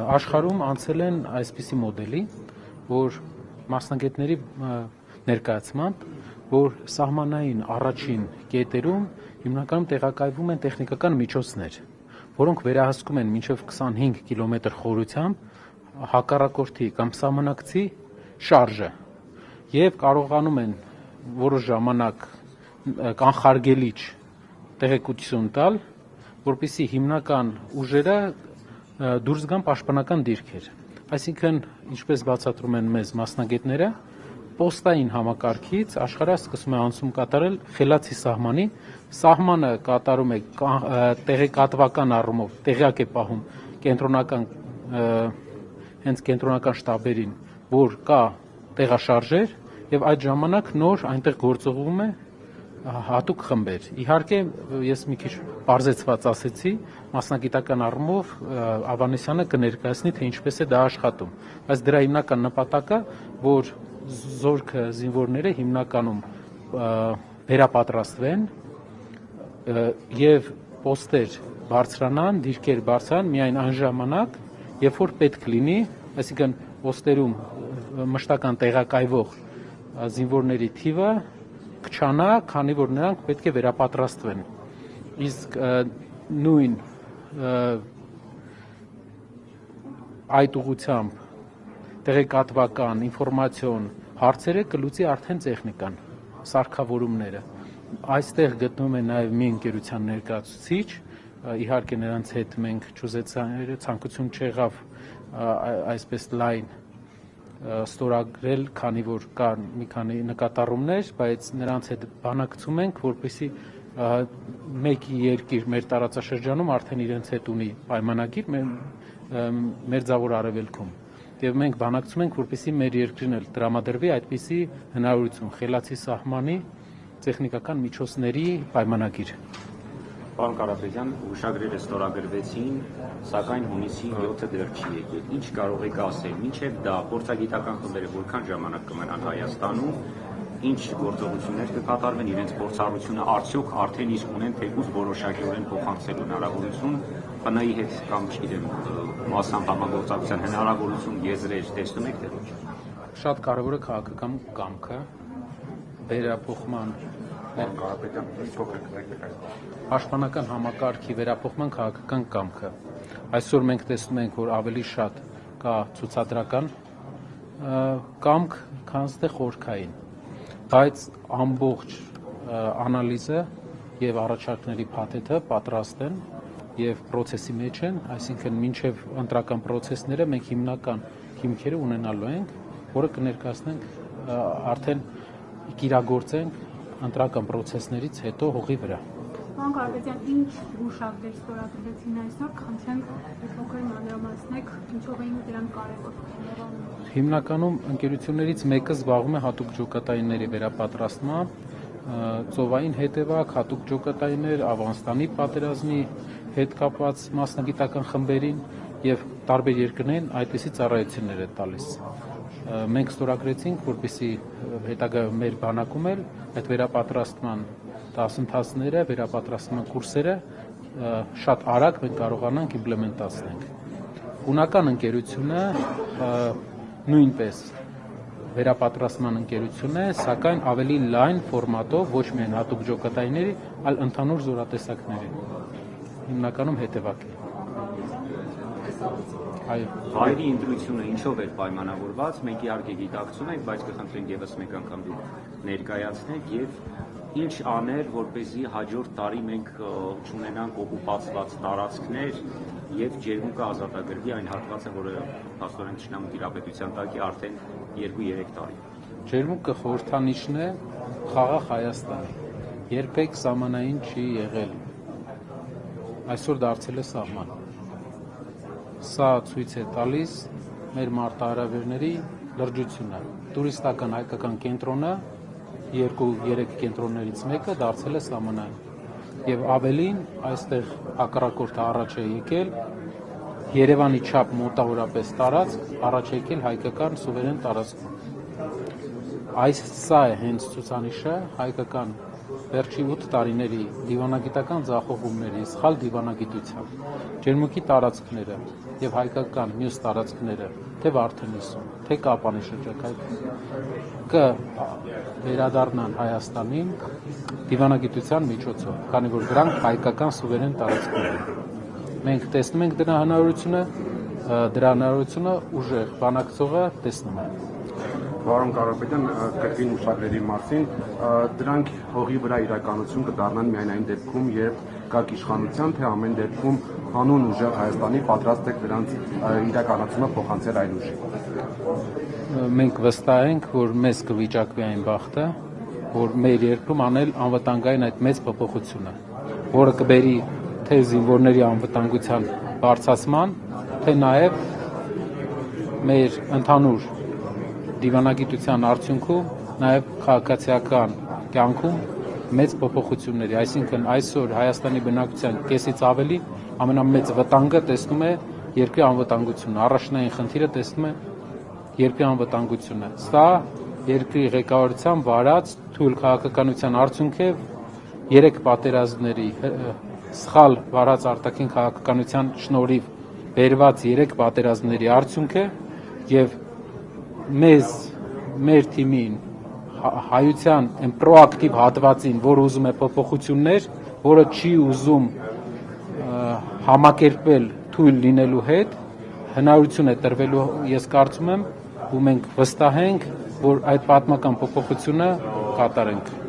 Աշխարհում անցել են այսպիսի մոդելի, որ մասնագետների ներկայացմամբ, որ սահմանային առաջին կետերում հիմնականում տեղակայվում են տեխնիկական միջոցներ, որոնք վերահսկում են մինչև 25 կիլոմետր խորությամբ հակառակորդի կամ սահմանակցի շարժը եւ կարողանում են որոշ ժամանակ կանխարգելիչ տեղեկություն տալ, որպեսզի հիմնական ուժերը դուրս գան պաշտպանական դիրքեր։ Այսինքն, ինչպես բացատրում են մեզ մասնագետները, պոստային համակարգից աշխարհը սկսում է անցում կատարել խելացի սահմանի, սահմանը կատարում է տեղեկատվական առումով, տեղյակ է պահում կենտրոնական շտաբերին, որ կա տեղաշարժեր եւ այդ ժամանակ նոր այնտեղ գործողվում է հատուկ խմբեր։ Իհարկե, ես մի քիչ բարձեցված ասեցի, մասնագիտական առումով Ավանեսյանը կներկայացնի, թե ինչպես է դա աշխատում։ Բայց դրա հիմնական նպատակը, որ զորքը զինվորները հիմնականում վերապատրաստվեն եւ պոստեր բարձրանան, դիրքեր բարձրանան միայն այն ժամանակ, երբ որ պետք լինի, այսինքն պոստերում մշտական տեղակայվող զինվորների թիվը կչանա, քանի որ նրանք պետք է վերապատրաստվեն։ Իսկ նույն այդ ուղղությամբ տեղեկատվական, ինֆորմացիոն հարցերը կլուծի արդեն տեխնիկան, սարքավորումները։ Այստեղ գտնվում է նաև մի ընկերության ներկայացուցիչ, իհարկե նրանց հետ մենք ցանկություն չեղավ այսպես լայն ստորագրել, քանի որ կան մի քանի նկատառումներ, բայց նրանց հետ բանակցում ենք, որպեսզի մեկի երկիր մեր տարածաշրջանում արդեն իրենց հետ ունի պայմանագիր մերձավոր արևելքում։ Եվ մենք բանակցում ենք, որպեսզի մեր երկրին էլ տրամադրվի այդպիսի հնարավորություն խելացի սահմանի տեխնիկական միջոցների պայմանագիր։ Պարոն Կարապետյան, հուշագրերը ստորագրվեցին, սակայն հունիսի 7-ը դեռ չի եկել։ Ինչ կարող եք ասել, մինչև դա փորձագիտական խմբերը որքան ժամանակ կմնան Հայաստանում, ինչ գործողություններ կկատարվեն, իրենց փորձառությունը արդյոք արդեն իսկ ունեն թեկուզ որոշակիորեն փոխանցելու հնարավորություն, ՊՆ-ի հետ կամ չգիտեմ, մասամբ համագործակցության հնարավորություն եզրեր տեսնում եք թե ոչ։ Շատ կարևոր է քաղաքական կամքը, վերափոխման Պաշտպանական համակարգի վերափոխման քաղաքական կամքը։ Այսօր մենք տեսնում ենք, որ ավելի շատ կա ցուցադրական կամք, քան թե խորքային, բայց ամբողջ անալիզը եւ առաջարկների փաթեթը պատրաստ են եւ process-ի մեջ են, այսինքն մինչեւ ընտրական process-ները մենք հիմնական հիմքերը ունենալու ենք, որը կներկայացնենք արդեն կիրագործենք ընտրական process-ներից հետո հողի վրա։ Պարոն Կարապետյան, ինչ հուշագրեր ստորագրվեցին այսօր, խնդրեմ փոքր մանրամասնեք, ինչով էին դրանք կարևոր։ Հիմնականում ընկերություններից մեկը զբաղվում է հատուկ ջոկատայինների վերապատրաստմամբ, ծովային հետևակ, հատուկ ջոկատայիններ, Աֆղանստանի պատերազմի հետ կապված մասնագիտական խմբերին եւ տարբեր երկրներին այդպիսի ծառայություններ է տալիս։ Մենք ստորագրեցինք, որպեսզի հետագայում մեր բանակում էլ այդ վերապատրաստման դասընթացները, վերապատրաստման կուրսերը շատ արագ մենք կարողանանք իմպլեմենտացնենք։ Հունական ընկերությունը նույնպես վերապատրաստման ընկերություն է, սակայն ավելի լայն ֆորմատով, ոչ միայն հատուկ ջոկատայինների, այլ ընդհանուր զորատեսակների։ Հիմնականում հետևակ է։ Վայրի ընտրությունը ինչով էր պայմանավորված, մենք իհարկե գիտակցում ենք, բայց կխնդրենք եւս մեկ անգամ դուք ներկայացնեք եւ ինչ աներ, որպեսզի հաջորդ տարի մենք չունենանք օկուպացված տարածքներ եւ ջերմուկը ազատագրվի այն հատվածը, որը փաստորեն Թշնամու տիրապետության տակ է արդեն 2-3 տարի։ Ջերմուկը խորհրդանիշն է խաղաղ Հայաստանի։ Երբեք սահմանային չի եղել։ Այսօր դարձել է սահման։ Սա ցույց է տալիս մեր մարտահրավերների լրջությունը։ Տուրիստական հայկական կենտրոնը 2-3 կենտրոններից մեկը դարձել է սահմանային։ Եվ ավելին այստեղ հակառակորդը առաջ է եկել Երևանի չափ մոտավորապես տարածք, առաջ է եկել հայկական սուվերեն տարածքում։ Սա է հենց ցուցանիշը հայկական վերջի 8 տարիների դիվանագիտական ձախողումների, սխալ դիվանագիտության, ջերմուկի տարածքները եւ հայկական մյուս տարածքները, թե Վարդենիսում, թե Կապանի շրջակայքում վերադառնան Հայաստանին դիվանագիտության միջոցով, քանի որ դրանք հայկական սուվերեն տարածքներ են։ Մենք տեսնում ենք դրա հնարավորությունը ուժեղ բանակցողը տեսնում է։ Պարոն Կարապետյան, կրկին ուշագրերի մասին, դրանք հողի վրա իրականություն կդառնան միայն այն դեպքում, երբ կաք իշխանության, թե ամեն դեպքում հանուն ուժեղ Հայաստանի պատրաստ եք դրանց իրականացումը փոխանցել այլ ուժի։ Մենք վստահ ենք, որ մեզ կվիճակվի այն բախտը, որ մեր երկրում անել անվտանգային այդ մեծ փոփոխությունը, որը կբերի թե զինվորների անվտանգության բարձրացման, թե նաև մեր ընդհանուր դիվանագիտության արդյունքում նաև քաղաքացիական կյանքում մեծ փոփոխությունների, այսինքն այսօր Հայաստանի բնակչության կեսից ավելի ամենամեծ վտանգը տեսնում է երկրի անվտանգությունը, առաջնային խնդիրը տեսնում է երկրի անվտանգությունը։ Սա երկրի ղեկավարության վարած թույլ քաղաքականության արդյունք է, 3 պատերազմների սխալ վարած արտաքին քաղաքականության շնորհիվ բերված 3 պատերազմների արդյունք է եւ մեր թիմին հայության այն պրոակտիվ հատվածին, որ ուզում է փոփոխություններ, որը չի ուզում համակերպվել թույլ լինելու հետ, հնարավորություն է տրվելու, ես կարծում եմ, ու մենք վստահ ենք, որ այդ պատմական փոփոխությունը կատարենք։